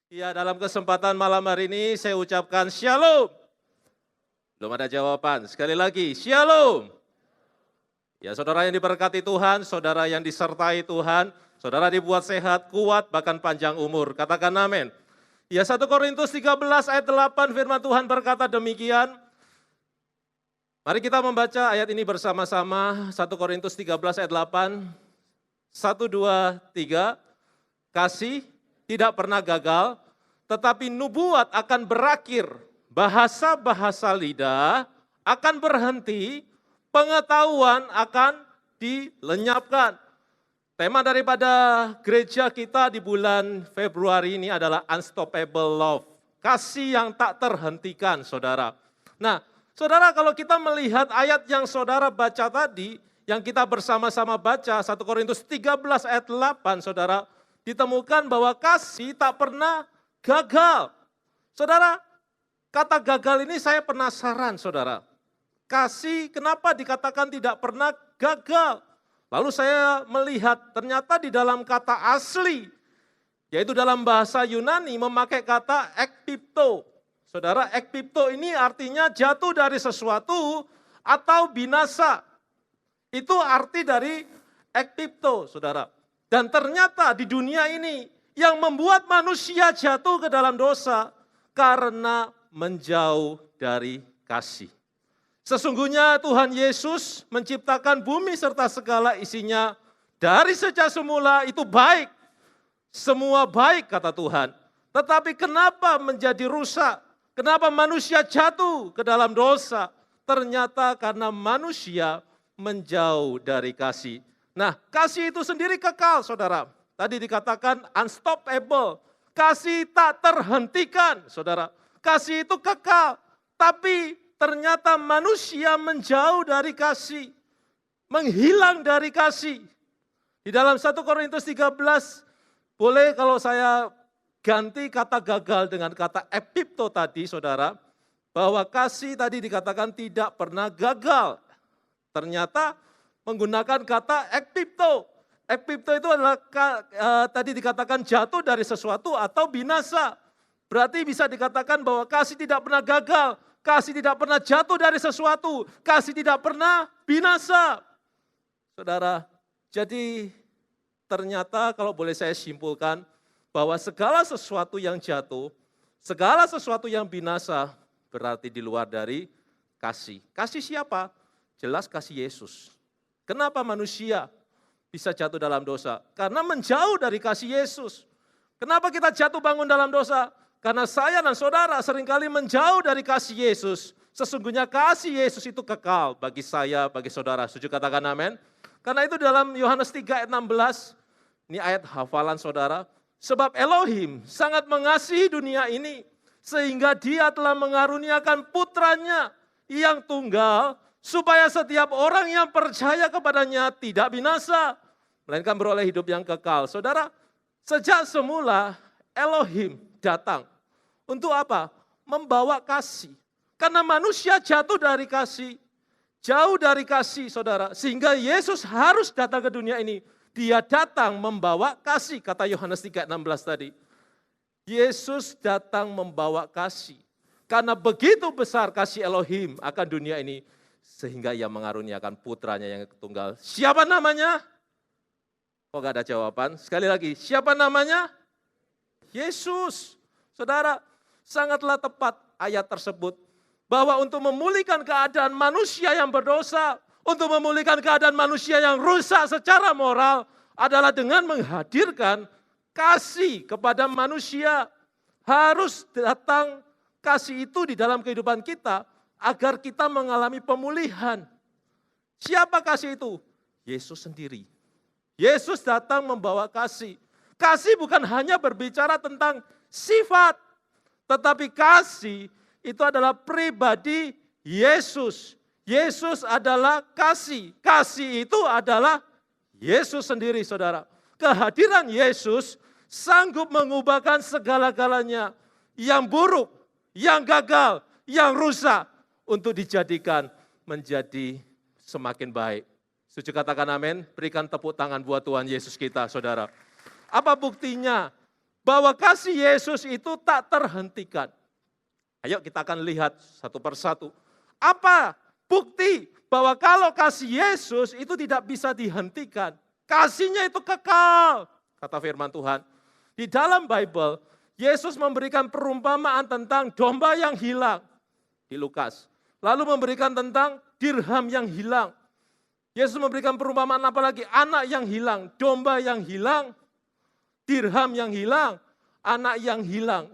Ya, dalam kesempatan malam hari ini saya ucapkan shalom. Belum ada jawaban. Sekali lagi, shalom. Ya, saudara yang diberkati Tuhan, saudara yang disertai Tuhan, saudara dibuat sehat, kuat, bahkan panjang umur. Katakan amin. Ya, 1 Korintus 13 ayat 8 firman Tuhan berkata demikian. Mari kita membaca ayat ini bersama-sama. 1 Korintus 13 ayat 8. 1, 2, 3. Kasih tidak pernah gagal, tetapi nubuat akan berakhir. Bahasa-bahasa lidah akan berhenti, pengetahuan akan dilenyapkan. Tema daripada gereja kita di bulan Februari ini adalah Unstoppable Love. Kasih yang tak terhentikan, saudara. Nah, saudara, kalau kita melihat ayat yang saudara baca tadi, yang kita bersama-sama baca, 1 Korintus 13 ayat 8, saudara, ditemukan bahwa kasih tak pernah gagal. Saudara, kata gagal ini saya penasaran, saudara. Kasih kenapa dikatakan tidak pernah gagal? Lalu saya melihat ternyata di dalam kata asli, yaitu dalam bahasa Yunani memakai kata ekpipto. Saudara, ekpipto ini artinya jatuh dari sesuatu atau binasa. Itu arti dari ekpipto, saudara. Dan ternyata di dunia ini yang membuat manusia jatuh ke dalam dosa karena menjauh dari kasih. Sesungguhnya Tuhan Yesus menciptakan bumi serta segala isinya dari sejak semula itu baik. Semua baik kata Tuhan. Tetapi kenapa menjadi rusak? Kenapa manusia jatuh ke dalam dosa? Ternyata karena manusia menjauh dari kasih. Nah, kasih itu sendiri kekal, saudara. Tadi dikatakan unstoppable. Kasih tak terhentikan, saudara. Kasih itu kekal. Tapi ternyata manusia menjauh dari kasih. Menghilang dari kasih. Di dalam 1 Korintus 13, boleh kalau saya ganti kata gagal dengan kata epipto tadi, saudara. Bahwa kasih tadi dikatakan tidak pernah gagal. Ternyata menggunakan kata ekpipto. Ekpipto itu adalah tadi dikatakan jatuh dari sesuatu atau binasa. Berarti bisa dikatakan bahwa kasih tidak pernah gagal. Kasih tidak pernah jatuh dari sesuatu. Kasih tidak pernah binasa. Saudara, jadi ternyata kalau boleh saya simpulkan bahwa segala sesuatu yang jatuh, segala sesuatu yang binasa berarti di luar dari kasih. Kasih siapa? Jelas kasih Yesus. Kenapa manusia bisa jatuh dalam dosa? Karena menjauh dari kasih Yesus. Kenapa kita jatuh bangun dalam dosa? Karena saya dan saudara seringkali menjauh dari kasih Yesus. Sesungguhnya kasih Yesus itu kekal bagi saya, bagi saudara. Setuju katakan amin? Karena itu dalam Yohanes 3 ayat 16, ini ayat hafalan saudara. Sebab Elohim sangat mengasihi dunia ini, sehingga dia telah mengaruniakan putranya yang tunggal, supaya setiap orang yang percaya kepadanya tidak binasa, melainkan beroleh hidup yang kekal. Saudara, sejak semula Elohim datang. Untuk apa? Membawa kasih. Karena manusia jatuh dari kasih, jauh dari kasih, saudara. Sehingga Yesus harus datang ke dunia ini. Dia datang membawa kasih, kata Yohanes 3:16 tadi. Yesus datang membawa kasih. Karena begitu besar kasih Elohim akan dunia ini, sehingga ia mengaruniakan putranya yang tunggal. Siapa namanya? Kok gak ada jawaban? Sekali lagi, siapa namanya? Yesus. Saudara, sangatlah tepat ayat tersebut. Bahwa untuk memulihkan keadaan manusia yang berdosa, untuk memulihkan keadaan manusia yang rusak secara moral, adalah dengan menghadirkan kasih kepada manusia. Harus datang kasih itu di dalam kehidupan kita, agar kita mengalami pemulihan. Siapa kasih itu? Yesus sendiri. Yesus datang membawa kasih. Kasih bukan hanya berbicara tentang sifat, tetapi kasih itu adalah pribadi Yesus. Yesus adalah kasih. Kasih itu adalah Yesus sendiri, saudara. Kehadiran Yesus sanggup mengubahkan segala-galanya yang buruk, yang gagal, yang rusak, untuk dijadikan menjadi semakin baik. Setuju katakan amin? Berikan tepuk tangan buat Tuhan Yesus kita, saudara. Apa buktinya bahwa kasih Yesus itu tak terhentikan. Ayo kita akan lihat satu persatu. Apa bukti bahwa kalau kasih Yesus itu tidak bisa dihentikan? Kasihnya itu kekal, kata firman Tuhan. Di dalam Bible, Yesus memberikan perumpamaan tentang domba yang hilang di Lukas. Lalu memberikan tentang dirham yang hilang. Yesus memberikan perumpamaan apa lagi? Anak yang hilang, domba yang hilang, dirham yang hilang, anak yang hilang.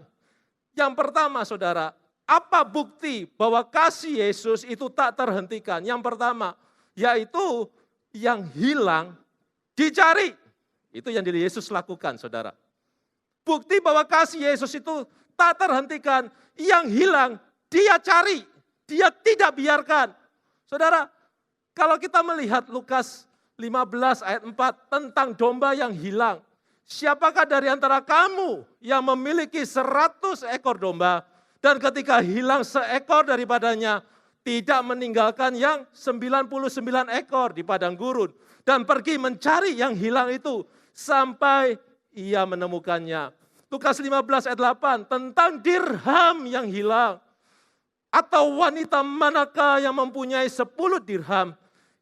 Yang pertama saudara, apa bukti bahwa kasih Yesus itu tak terhentikan? Yang pertama, yaitu yang hilang dicari. Itu yang diri Yesus lakukan saudara. Bukti bahwa kasih Yesus itu tak terhentikan. Yang hilang dia cari, dia tidak biarkan. Saudara, kalau kita melihat Lukas 15 ayat 4 tentang domba yang hilang. Siapakah dari antara kamu yang memiliki 100 ekor domba dan ketika hilang seekor daripadanya tidak meninggalkan yang 99 ekor di padang gurun dan pergi mencari yang hilang itu sampai ia menemukannya. Lukas 15 ayat 8 tentang dirham yang hilang. Atau wanita manakah yang mempunyai 10 dirham,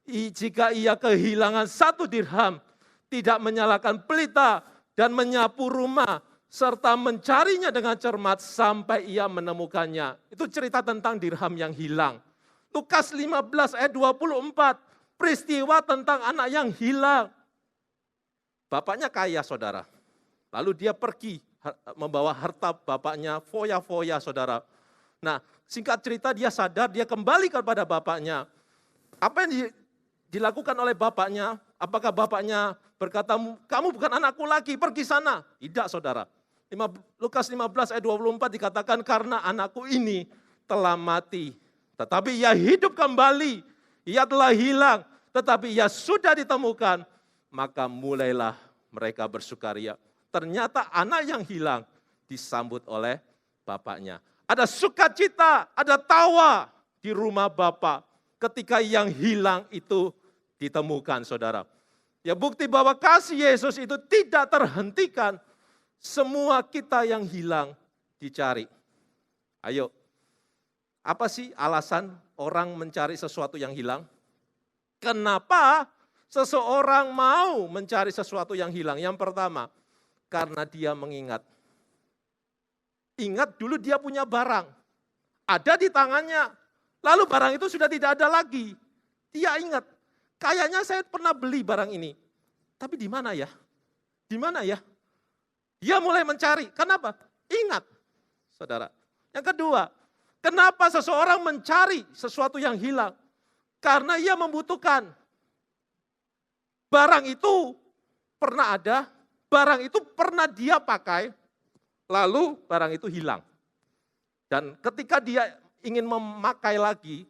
jika ia kehilangan 1 dirham, tidak menyalakan pelita dan menyapu rumah, serta mencarinya dengan cermat sampai ia menemukannya. Itu cerita tentang dirham yang hilang. Lukas 15 ayat 24, peristiwa tentang anak yang hilang. Bapaknya kaya saudara, lalu dia pergi membawa harta bapaknya foya-foya saudara. Nah, singkat cerita dia sadar, dia kembali kepada bapaknya. Apa yang dilakukan oleh bapaknya? Apakah bapaknya berkata, kamu bukan anakku lagi, pergi sana? Tidak saudara. Lukas 15 ayat 24 dikatakan, karena anakku ini telah mati. Tetapi ia hidup kembali, ia telah hilang, tetapi ia sudah ditemukan. Maka mulailah mereka bersukaria. Ternyata anak yang hilang disambut oleh bapaknya. Ada sukacita, ada tawa di rumah Bapa ketika yang hilang itu ditemukan saudara. Ya bukti bahwa kasih Yesus itu tidak terhentikan, semua kita yang hilang dicari. Ayo, apa sih alasan orang mencari sesuatu yang hilang? Kenapa seseorang mau mencari sesuatu yang hilang? Yang pertama, karena dia mengingat. Ingat dulu dia punya barang, ada di tangannya, lalu barang itu sudah tidak ada lagi. Dia ingat, kayaknya saya pernah beli barang ini, tapi di mana ya? Di mana ya? Dia mulai mencari, kenapa? Ingat, saudara. Yang kedua, kenapa seseorang mencari sesuatu yang hilang? Karena ia membutuhkan. Barang itu pernah ada, barang itu pernah dia pakai, lalu barang itu hilang. Dan ketika dia ingin memakai lagi,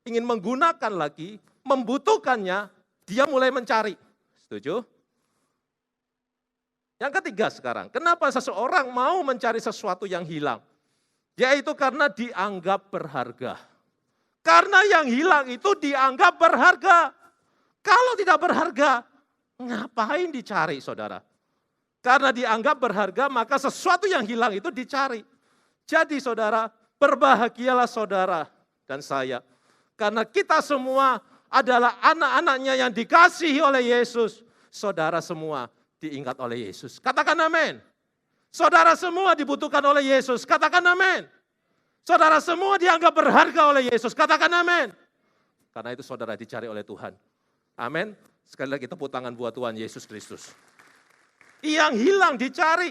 ingin menggunakan lagi, membutuhkannya, dia mulai mencari. Setuju? Yang ketiga sekarang, kenapa seseorang mau mencari sesuatu yang hilang? Yaitu karena dianggap berharga. Karena yang hilang itu dianggap berharga. Kalau tidak berharga, ngapain dicari saudara? Karena dianggap berharga, maka sesuatu yang hilang itu dicari. Jadi saudara, berbahagialah saudara dan saya. Karena kita semua adalah anak-anaknya yang dikasihi oleh Yesus. Saudara semua diingat oleh Yesus. Katakan amin. Saudara semua dibutuhkan oleh Yesus. Katakan amin. Saudara semua dianggap berharga oleh Yesus. Katakan amin. Karena itu saudara dicari oleh Tuhan. Amin. Sekali lagi tepuk tangan buat Tuhan Yesus Kristus. Yang hilang dicari.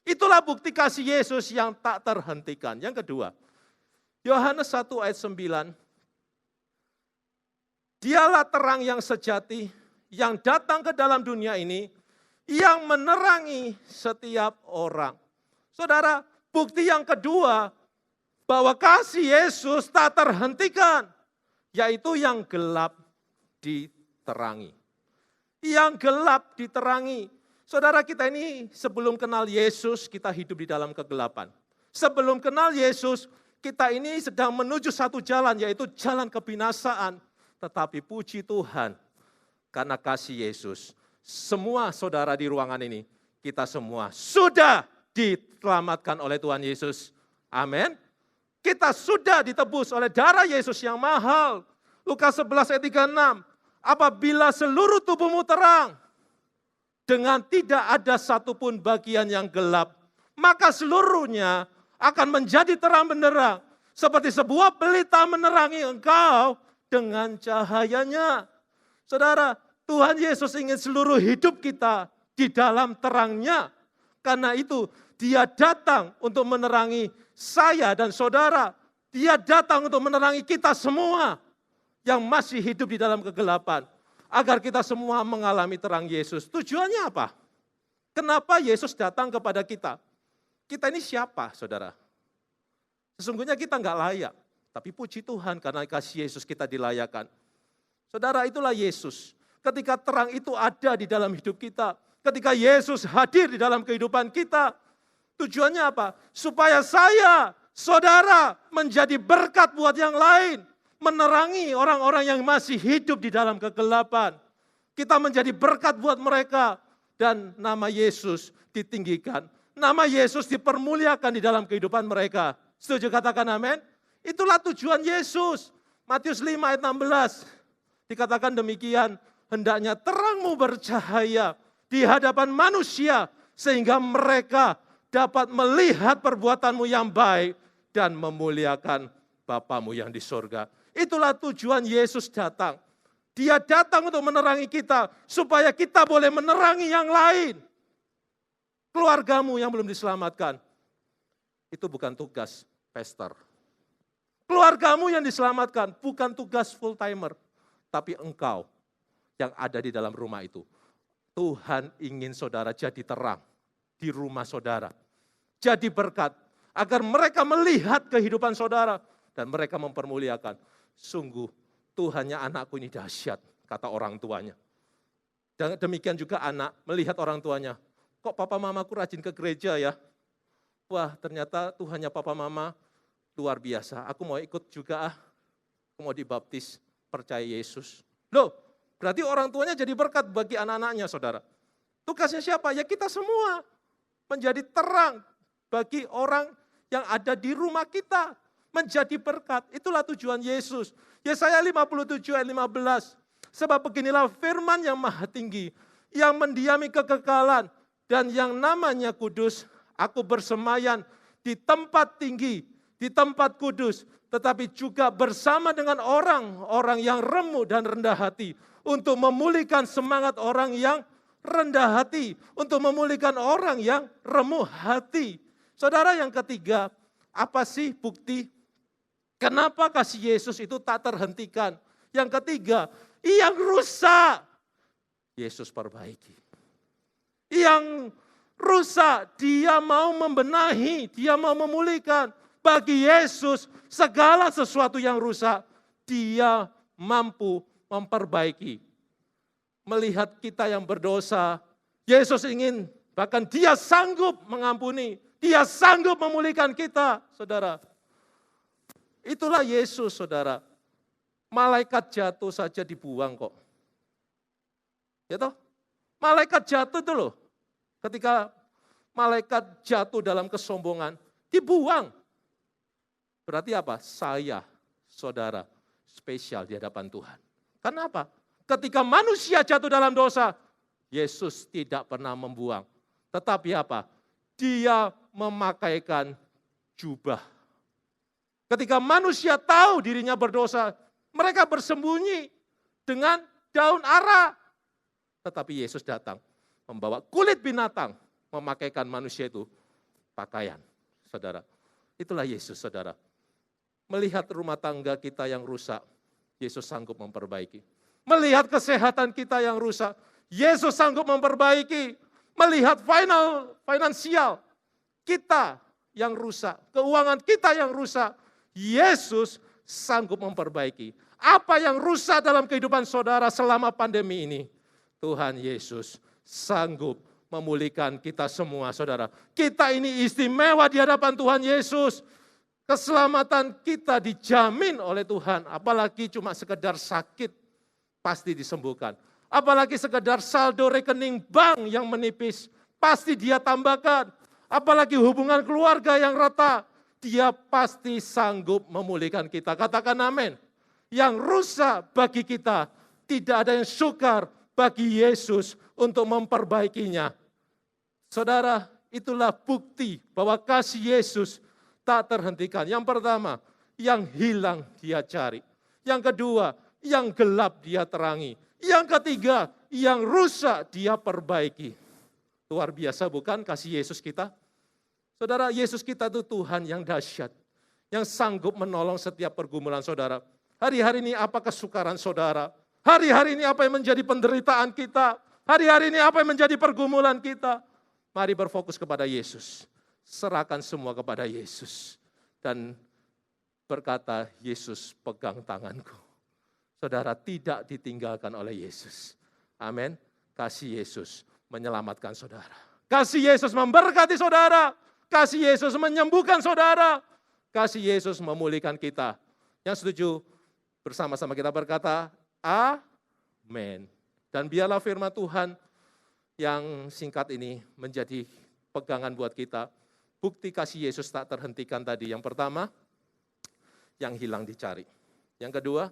Itulah bukti kasih Yesus yang tak terhentikan. Yang kedua, Yohanes 1 ayat 9. Dialah terang yang sejati yang datang ke dalam dunia ini, yang menerangi setiap orang. Saudara, bukti yang kedua bahwa kasih Yesus tak terhentikan, yaitu yang gelap diterangi. Yang gelap diterangi. Saudara, kita ini sebelum kenal Yesus, kita hidup di dalam kegelapan. Sebelum kenal Yesus, kita ini sedang menuju satu jalan, yaitu jalan kebinasaan. Tetapi puji Tuhan, karena kasih Yesus, semua saudara di ruangan ini, kita semua sudah diselamatkan oleh Tuhan Yesus. Amin. Kita sudah ditebus oleh darah Yesus yang mahal. Lukas 11 ayat 36. Apabila seluruh tubuhmu terang, dengan tidak ada satupun bagian yang gelap, maka seluruhnya akan menjadi terang benderang. Seperti sebuah pelita menerangi engkau dengan cahayanya. Saudara, Tuhan Yesus ingin seluruh hidup kita di dalam terangnya. Karena itu Dia datang untuk menerangi saya dan saudara. Dia datang untuk menerangi kita semua yang masih hidup di dalam kegelapan. Agar kita semua mengalami terang Yesus. Tujuannya apa? Kenapa Yesus datang kepada kita? Kita ini siapa, saudara? Sesungguhnya kita nggak layak. Tapi puji Tuhan karena kasih Yesus kita dilayakan. Saudara, itulah Yesus. Ketika terang itu ada di dalam hidup kita. Ketika Yesus hadir di dalam kehidupan kita. Tujuannya apa? Supaya saya, saudara, menjadi berkat buat yang lain. Menerangi orang-orang yang masih hidup di dalam kegelapan. Kita menjadi berkat buat mereka. Dan nama Yesus ditinggikan. Nama Yesus dipermuliakan di dalam kehidupan mereka. Setuju katakan amin? Itulah tujuan Yesus. Matius 5 ayat 16. Dikatakan demikian. Hendaknya terangmu bercahaya di hadapan manusia. Sehingga mereka dapat melihat perbuatanmu yang baik. Dan memuliakan Bapamu yang di surga. Itulah tujuan Yesus datang. Dia datang untuk menerangi kita, supaya kita boleh menerangi yang lain. Keluargamu yang belum diselamatkan, itu bukan tugas pastor. Keluargamu yang diselamatkan, bukan tugas full timer. Tapi engkau yang ada di dalam rumah itu. Tuhan ingin saudara jadi terang di rumah saudara. Jadi berkat, agar mereka melihat kehidupan saudara, dan mereka mempermuliakan. Sungguh Tuhannya anakku ini dahsyat, kata orang tuanya. Dan demikian juga anak melihat orang tuanya. Kok papa mamaku rajin ke gereja ya? Wah ternyata Tuhannya papa mama luar biasa. Aku mau ikut juga Aku mau dibaptis, percaya Yesus. Loh, berarti orang tuanya jadi berkat bagi anak-anaknya saudara. Tugasnya siapa? Ya kita semua. Menjadi terang bagi orang yang ada di rumah kita. Menjadi berkat, itulah tujuan Yesus. Yesaya 57 ayat 15. Sebab beginilah firman yang maha tinggi, yang mendiami kekekalan, dan yang namanya kudus. Aku bersemayan di tempat tinggi, di tempat kudus, tetapi juga bersama dengan orang-orang yang remuk dan rendah hati, untuk memulihkan semangat orang yang rendah hati, untuk memulihkan orang yang remuk hati. Saudara, yang ketiga, apa sih bukti? Kenapa kasih Yesus itu tak terhentikan? Yang ketiga, yang rusak, Yesus perbaiki. Yang rusak, Dia mau membenahi, Dia mau memulihkan. Bagi Yesus, segala sesuatu yang rusak, Dia mampu memperbaiki. Melihat kita yang berdosa, Yesus ingin, bahkan Dia sanggup mengampuni, Dia sanggup memulihkan kita, saudara. Itulah Yesus, saudara. Malaikat jatuh saja dibuang kok. Ya toh? Malaikat jatuh itu loh. Ketika malaikat jatuh dalam kesombongan, dibuang. Berarti apa? Saya, saudara, spesial di hadapan Tuhan. Kenapa? Ketika manusia jatuh dalam dosa, Yesus tidak pernah membuang. Tetapi apa? Dia memakaikan jubah. Ketika manusia tahu dirinya berdosa, mereka bersembunyi dengan daun ara. Tetapi Yesus datang, membawa kulit binatang, memakaikan manusia itu pakaian. Saudara, itulah Yesus, saudara. Melihat rumah tangga kita yang rusak, Yesus sanggup memperbaiki. Melihat kesehatan kita yang rusak, Yesus sanggup memperbaiki. Melihat finansial kita yang rusak, keuangan kita yang rusak, Yesus sanggup memperbaiki. Apa yang rusak dalam kehidupan saudara selama pandemi ini, Tuhan Yesus sanggup memulihkan kita semua, saudara. Kita ini istimewa di hadapan Tuhan Yesus. Keselamatan kita dijamin oleh Tuhan, apalagi cuma sekedar sakit, pasti disembuhkan. Apalagi sekedar saldo rekening bank yang menipis, pasti Dia tambahkan. apalagi hubungan keluarga yang retak, Dia pasti sanggup memulihkan kita. Katakan amin. Yang rusak bagi kita, tidak ada yang sukar bagi Yesus untuk memperbaikinya. Saudara, itulah bukti bahwa kasih Yesus tak terhentikan. Yang pertama, yang hilang Dia cari. Yang kedua, yang gelap Dia terangi. Yang ketiga, yang rusak Dia perbaiki. Luar biasa bukan kasih Yesus kita? Saudara, Yesus kita itu Tuhan yang dahsyat, yang sanggup menolong setiap pergumulan saudara. Hari-hari ini apa kesukaran saudara? Hari-hari ini apa yang menjadi penderitaan kita? Hari-hari ini apa yang menjadi pergumulan kita? Mari berfokus kepada Yesus. Serahkan semua kepada Yesus. Dan berkata, Yesus pegang tanganku. Saudara tidak ditinggalkan oleh Yesus. Amin. Kasih Yesus menyelamatkan saudara. Kasih Yesus memberkati saudara. Kasih Yesus menyembuhkan saudara. Kasih Yesus memulihkan kita. Yang setuju bersama-sama kita berkata, amin. Dan biarlah firman Tuhan yang singkat ini menjadi pegangan buat kita. Bukti kasih Yesus tak terhentikan tadi. Yang pertama, yang hilang dicari. Yang kedua,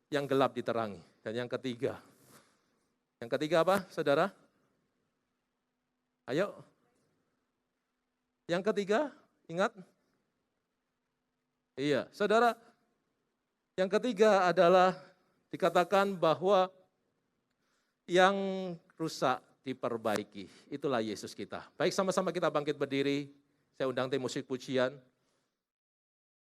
yang gelap diterangi. Dan yang ketiga apa saudara? Ayo. Yang ketiga, ingat? Iya, saudara, yang ketiga adalah dikatakan bahwa yang rusak diperbaiki. Itulah Yesus kita. Baik, sama-sama kita bangkit berdiri. Saya undang tim musik pujian.